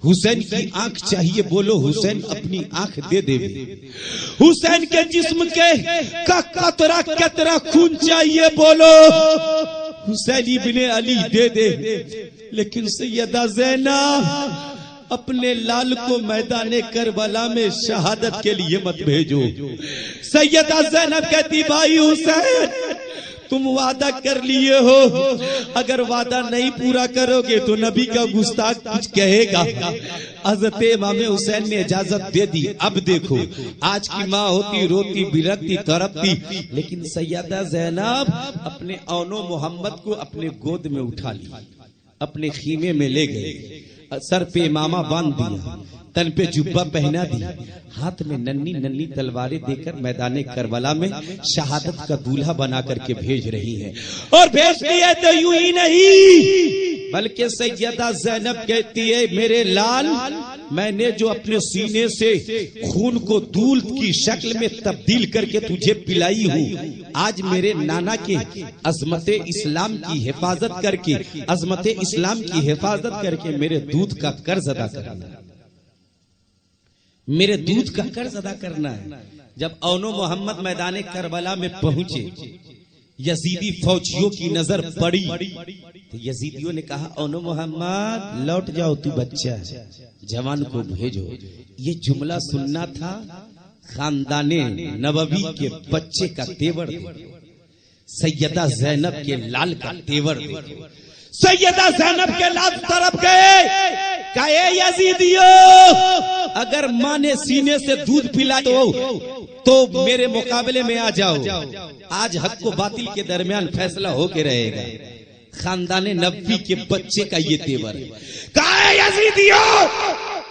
حسین کی آنکھ چاہیے بولو حسین اپنی آنکھ دے دے، حسین کے جسم کے قطرہ قطرہ خون چاہیے بولو حسین ابن علی دے دے۔ لیکن سیدہ زینب اپنے لال کو میدان کربلا میں شہادت کے لیے مت بھیجو۔ سیدہ زینب کہتی بھائی حسین تم وعدہ کر لیے ہو، اگر وعدہ نہیں پورا کرو گے تو نبی کا گستاخ کچھ کہے گا۔ حضرت امام حسین نے اجازت دے دی۔ اب دیکھو آج کی ماں ہوتی روتی بلکتی تڑپتی، لیکن سیدہ زینب اپنے اونو محمد کو اپنے گود میں اٹھا لی، اپنے خیمے میں لے گئے، سر پہ امامہ باندھ دیا، تن پہ جبہ پہنا دیا، ہاتھ میں ننی ننی تلواریں دے کر میدان کربلا میں شہادت کا دولہا بنا کر کے بھیج رہی ہیں۔ اور بھیجتی ہے تو یوں ہی نہیں بلکہ سیدہ زینب کہتی ہے میرے لال، میں نے جو اپنے سینے سے خون کو دودھ کی شکل میں تبدیل کر کے تجھے پلائی ہوں، آج میرے نانا کے عظمت اسلام کی حفاظت کر کے، عظمت اسلام کی حفاظت کر کے میرے دودھ کا قرض ادا کرنا ہے، میرے دودھ کا قرض ادا کرنا ہے۔ جب اونو محمد میدان کربلا میں پہنچے، یزیدی فوجیوں کی نظر پڑی تو یزیدیوں نے کہا اونو محمد لوٹ جاؤ، تو بچہ ہے، جوان کو بھیجو۔ یہ جملہ سننا تھا خاندان نبوی کے بچے کا تیور دیکھو، سیدہ زینب کے لال کا تیور دیکھو۔ سیدہ زینب کے لال طرف گئے، کہے یزیدیوں اگر ماں نے سینے سے دودھ پلا تو میرے مقابلے میں آ جاؤ، آج حق و باطل کے درمیان فیصلہ ہو کے رہے گا۔ خاندان نبوی کے بچے کا یہ تیور ہے۔ کہے یزیدیوں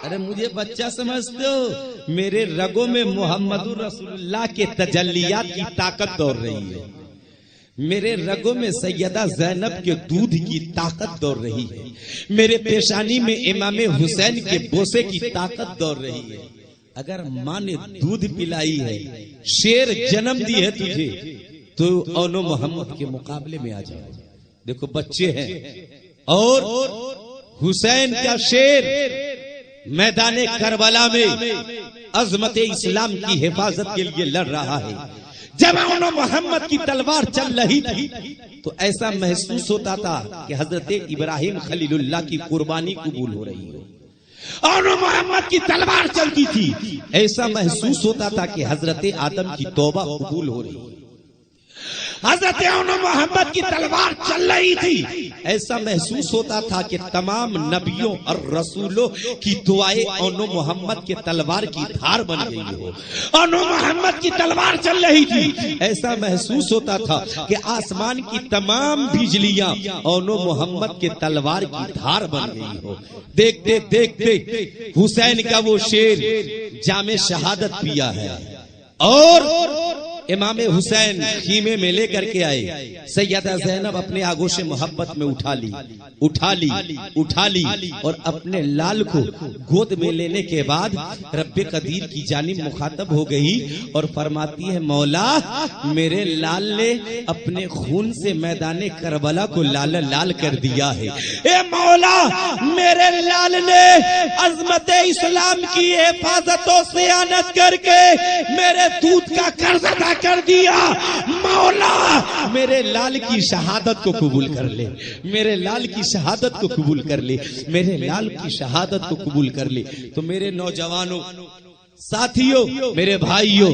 ارے مجھے بچہ سمجھتے ہو، میرے رگوں میں محمد رسول اللہ کے تجلیات کی طاقت دوڑ رہی ہے، میرے رگوں میں سیدہ زینب کے دودھ کی طاقت دوڑ رہی ہے، میرے پیشانی میں امام حسین کے بوسے کی طاقت دوڑ رہی ہے۔ اگر ماں نے دودھ پلائی ہے، شیر جنم دی ہے تجھے، تو اونو محمد کے مقابلے میں آ جاؤ۔ دیکھو بچے ہیں اور حسین کا شیر میدان کربلا میں عظمت اسلام کی حفاظت کے لیے لڑ رہا ہے۔ جب اونو محمد کی تلوار چل رہی تھی تو ایسا محسوس ہوتا تھا کہ حضرت ابراہیم خلیل اللہ کی قربانی قبول ہو رہی ہو۔ اونو محمد کی تلوار چلتی تھی، ایسا محسوس ہوتا تھا کہ حضرت آدم کی توبہ قبول ہو رہی ہے۔ حضرت اونو محمد کی تلوار چل رہی تھی، ایسا محسوس ہوتا تھا کہ تمام نبیوں اور رسولوں کی دعائیں اونو محمد کے تلوار کی دھار بن گئی ہو۔ اونو محمد کی تلوار چل رہی تھی، ایسا محسوس ہوتا تھا کہ آسمان کی تمام بجلیاں اونو محمد کے تلوار کی دھار بن گئی ہو۔ دیکھتے دیکھتے حسین کا وہ شیر جام شہادت پیا ہے اور امام حسین خیمے میں لے کر کے آئے۔ سیدہ زینب اپنے آغوش محبت میں اٹھا لی اور اپنے لال کو گود میں لینے کے بعد رب قدیر کی جانب مخاطب ہو گئی اور فرماتی ہے مولا میرے لال نے اپنے خون سے میدان کربلا کو لال لال کر دیا ہے۔ اے مولا میرے لال نے عظمت اسلام کی حفاظت و صیانت کر کے میرے دودھ کا قرض ادا کر دیا، مولا میرے لال کی شہادت کو قبول کر لے، میرے لال کی شہادت کو قبول کر لے، میرے لال کی شہادت کو قبول کر لے۔ تو میرے نوجوانوں، ساتھیوں، میرے بھائیوں،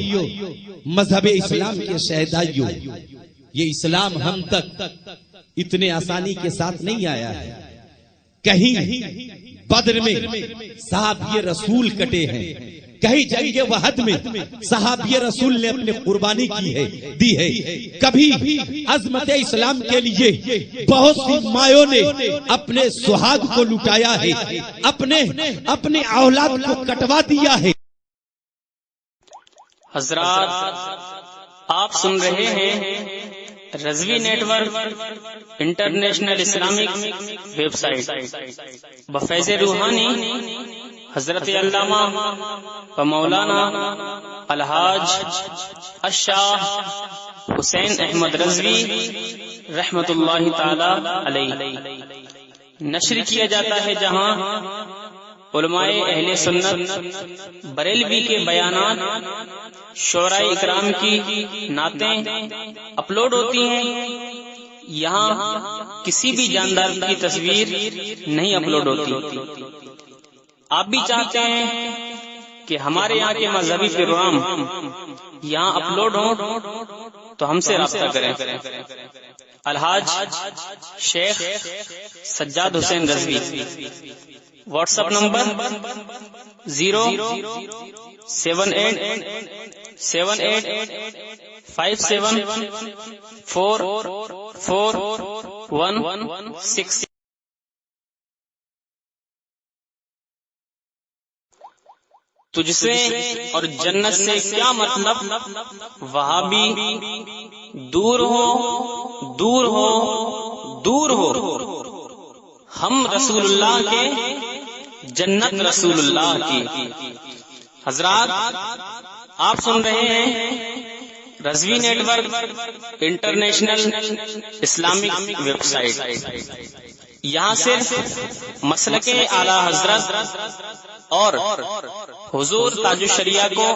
مذہب اسلام کے شہدائیوں، یہ اسلام ہم تک اتنے آسانی کے ساتھ نہیں آیا ہے۔ کہیں بدر میں صحابی رسول کٹے ہیں، کہیں جنگ وحد میں صحابی رسول نے اپنے قربانی کی ہے، دی ہے۔ کبھی عظمت اسلام کے لیے بہت سی مائوں نے اپنے سہاگ کو لٹایا ہے، اپنے اولاد کو کٹوا دیا ہے۔ حضرات آپ سن رہے ہیں Rizvi network international Islamic website بفیض روحانی حضرت علامہ و مولانا الحاج الشاہ حسین احمد رضوی رحمت اللہ تعالی علیہ نشر کیا جاتا ہے، جہاں علماء اہل سنت بریلوی کے بیانات، شعراء اکرام کی نعتیں اپلوڈ ہوتی ہیں۔ یہاں کسی بھی جاندار کی تصویر نہیں اپلوڈ ہوتی۔ آپ بھی چاہتے ہیں کہ ہمارے یہاں کے مذہبی پروگرام یہاں اپلوڈ ہوں تو ہم سے رابطہ کریں. الحاج Sheikh Sajjad Hussain Rizvi. WhatsApp number 07878574416. تجھ سے اور جنت سے کیا مطلب، وہابی دور ہو دور ہو دور ہو، ہم رسول اللہ کے، جنت رسول اللہ کی. حضرات آپ سن رہے ہیں Rizvi network international Islamic website. یہاں صرف مسلک اعلی حضرت اور حضور تاج الشریعہ کو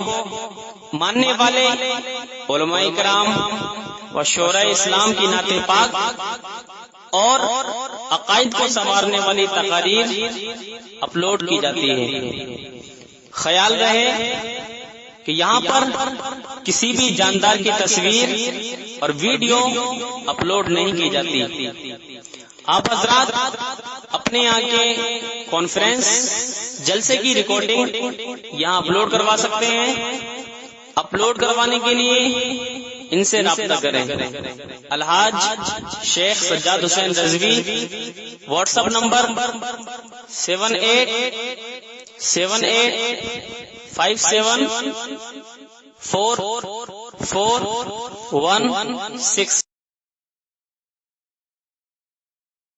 ماننے والے علماء کرام و شورائے اسلام کی نعت پاک اور عقائد کو سنوارنے والی تقاریر اپلوڈ کی جاتی ہے. خیال رہے کہ یہاں پر کسی بھی جاندار کی تصویر اور ویڈیو اپلوڈ نہیں کی جاتی. آپ حضرات اپنے یہاں کے کانفرنس جلسے کی ریکارڈنگ یہاں اپلوڈ کروا سکتے ہیں. اپلوڈ کروانے کے لیے ان سے رابطہ کریں. الحاج Sheikh Sajjad Hussain Rizvi. WhatsApp number 7878574416.